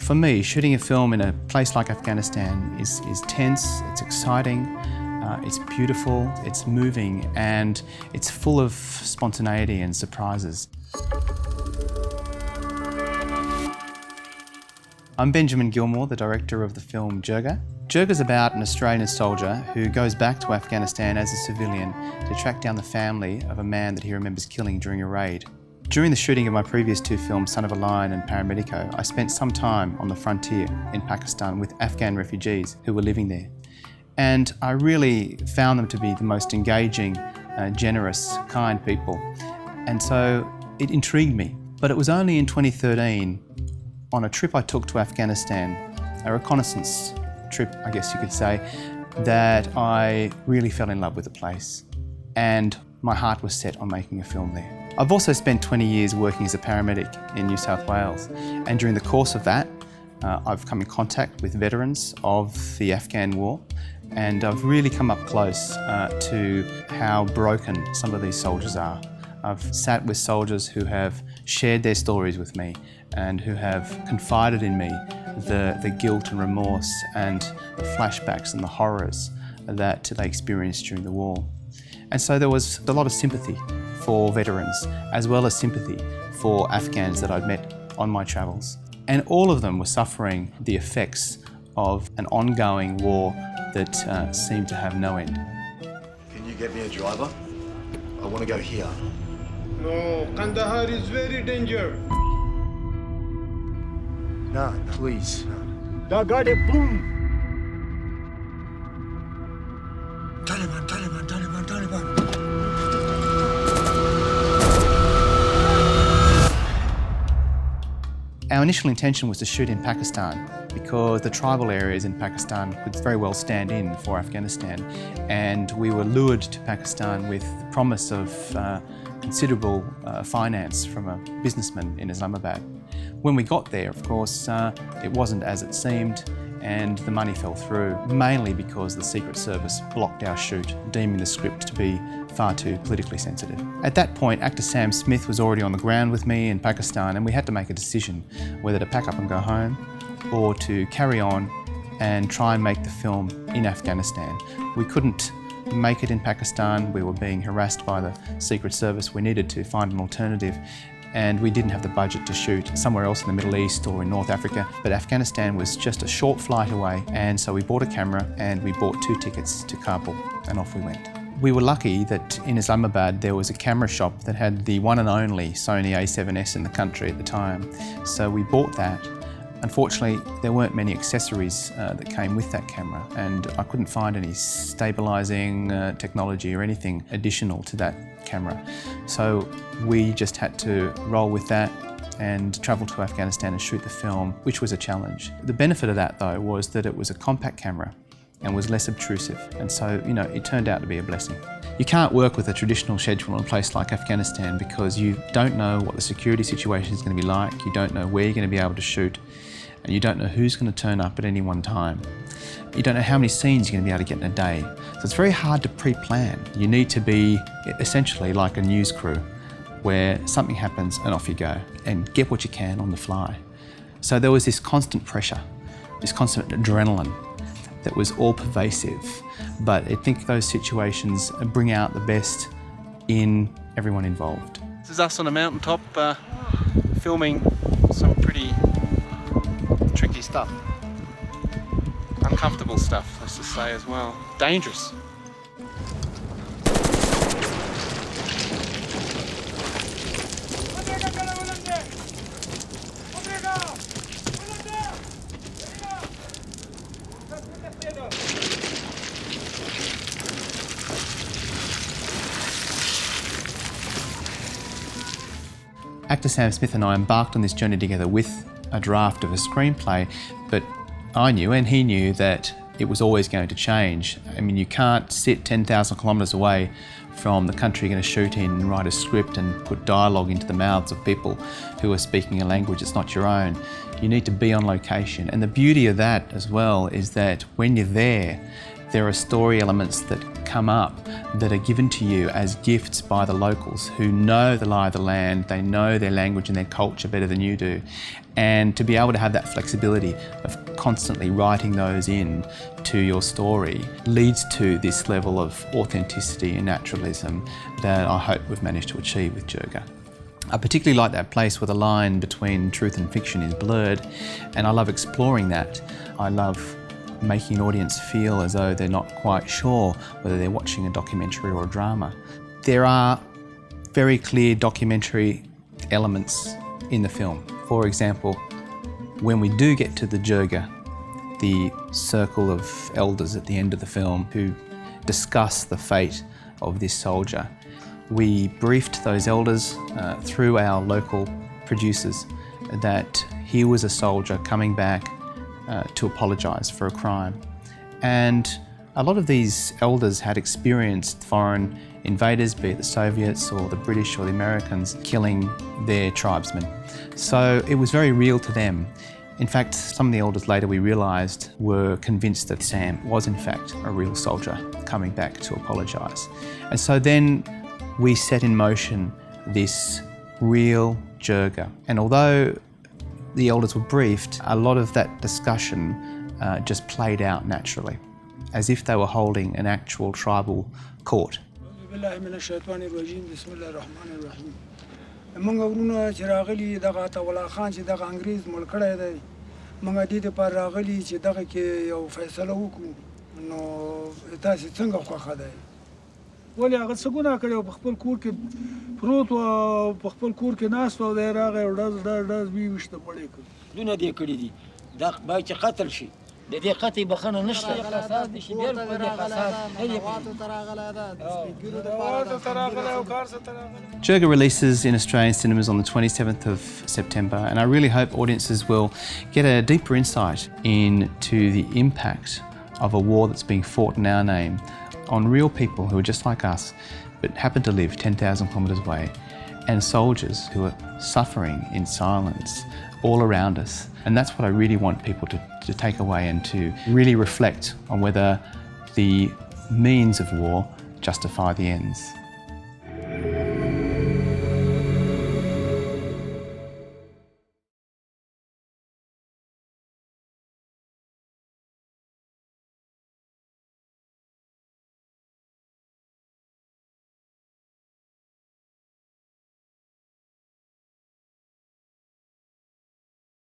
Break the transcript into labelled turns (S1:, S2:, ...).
S1: For me, shooting a film in a place like Afghanistan is tense, it's exciting, it's beautiful, it's moving, and it's full of spontaneity and surprises. I'm Benjamin Gilmour, the director of the film Jirga. Jirga's about an Australian soldier who goes back to Afghanistan as a civilian to track down the family of a man that he remembers killing during a raid. During the shooting of my previous two films, Son of a Lion and Paramedico, I spent some time on the frontier in Pakistan with Afghan refugees who were living there. And I really found them to be the most engaging, generous, kind people. And so it intrigued me. But it was only in 2013, on a trip I took to Afghanistan, a reconnaissance trip, I guess you could say, that I really fell in love with the place. And my heart was set on making a film there. I've also spent 20 years working as a paramedic in New South Wales, and during the course of that, I've come in contact with veterans of the Afghan war, and I've really come up close to how broken some of these soldiers are. I've sat with soldiers who have shared their stories with me and who have confided in me the guilt and remorse and the flashbacks and the horrors that they experienced during the war. And so there was a lot of sympathy for veterans, as well as sympathy for Afghans that I'd met on my travels. And all of them were suffering the effects of an ongoing war that seemed to have no end.
S2: Can you get me a driver? I want to go here.
S3: No, Kandahar is very dangerous.
S2: No, please.
S3: Da got a boom.
S2: Taliban, Taliban, Taliban, Taliban.
S1: Our initial intention was to shoot in Pakistan because the tribal areas in Pakistan could very well stand in for Afghanistan, and we were lured to Pakistan with the promise of considerable finance from a businessman in Islamabad. When we got there, of course, it wasn't as it seemed, and the money fell through, mainly because the Secret Service blocked our shoot, deeming the script to be far too politically sensitive. At that point, actor Sam Smith was already on the ground with me in Pakistan, and we had to make a decision whether to pack up and go home or to carry on and try and make the film in Afghanistan. We couldn't make it in Pakistan. We were being harassed by the Secret Service. We needed to find an alternative, and we didn't have the budget to shoot somewhere else in the Middle East or in North Africa, but Afghanistan was just a short flight away, and so we bought a camera and we bought 2 tickets to Kabul, and off we went. We were lucky that in Islamabad there was a camera shop that had the one and only Sony A7S in the country at the time, so we bought that. Unfortunately, there weren't many accessories that came with that camera, and I couldn't find any stabilising technology or anything additional to that camera. So we just had to roll with that and travel to Afghanistan and shoot the film, which was a challenge. The benefit of that, though, was that it was a compact camera and was less obtrusive, and so, it turned out to be a blessing. You can't work with a traditional schedule in a place like Afghanistan because you don't know what the security situation is going to be like, you don't know where you're going to be able to shoot, and you don't know who's going to turn up at any one time. You don't know how many scenes you're going to be able to get in a day. So it's very hard to pre-plan. You need to be essentially like a news crew where something happens and off you go and get what you can on the fly. So there was this constant pressure, this constant adrenaline that was all pervasive. But I think those situations bring out the best in everyone involved.
S4: This is us on a mountaintop filming some pretty tricky stuff. Uncomfortable stuff, let's just say as well. Dangerous.
S1: Actor Sam Smith and I embarked on this journey together with a draft of a screenplay, but I knew and he knew that it was always going to change. I mean, you can't sit 10,000 kilometres away from the country you're going to shoot in and write a script and put dialogue into the mouths of people who are speaking a language that's not your own. You need to be on location, and the beauty of that as well is that when you're there, there are story elements that come up that are given to you as gifts by the locals who know the lie of the land, they know their language and their culture better than you do. And to be able to have that flexibility of constantly writing those in to your story leads to this level of authenticity and naturalism that I hope we've managed to achieve with Jirga. I particularly like that place where the line between truth and fiction is blurred, and I love exploring that. I love making an audience feel as though they're not quite sure whether they're watching a documentary or a drama. There are very clear documentary elements in the film. For example, when we do get to the Jirga, the circle of elders at the end of the film who discuss the fate of this soldier, we briefed those elders through our local producers that he was a soldier coming back to apologise for a crime. And a lot of these elders had experienced foreign invaders, be it the Soviets or the British or the Americans, killing their tribesmen. So it was very real to them. In fact, some of the elders later we realised were convinced that Sam was in fact a real soldier coming back to apologise. And so then we set in motion this real Jirga. And although the elders were briefed, a lot of that discussion just played out naturally, as if they were holding an actual tribal court.
S5: موږ ورونه چې راغلي دغه عطاالله خان چې دغه انګریز مړ کړی دی موږ دې دپاره راغلي چې دغه کې یو فیصله وکړو نو تاسې څنګه خوښه دی ولې هغه څه ګناه کړی و په خپل کور کې پروت و او په خپل کور کې ناست و او دی راغی او ډز ویې ویشته مړی کړ دونه دې کړي دي دا باید چې قتل شي د دې قتل بخښنه نشته
S1: Jirga releases in Australian cinemas on the 27th of September, and I really hope audiences will get a deeper insight into the impact of a war that's being fought in our name on real people who are just like us but happen to live 10,000 kilometres away, and soldiers who are suffering in silence all around us. And that's what I really want people to take away and to really reflect on whether the means of war justify the ends.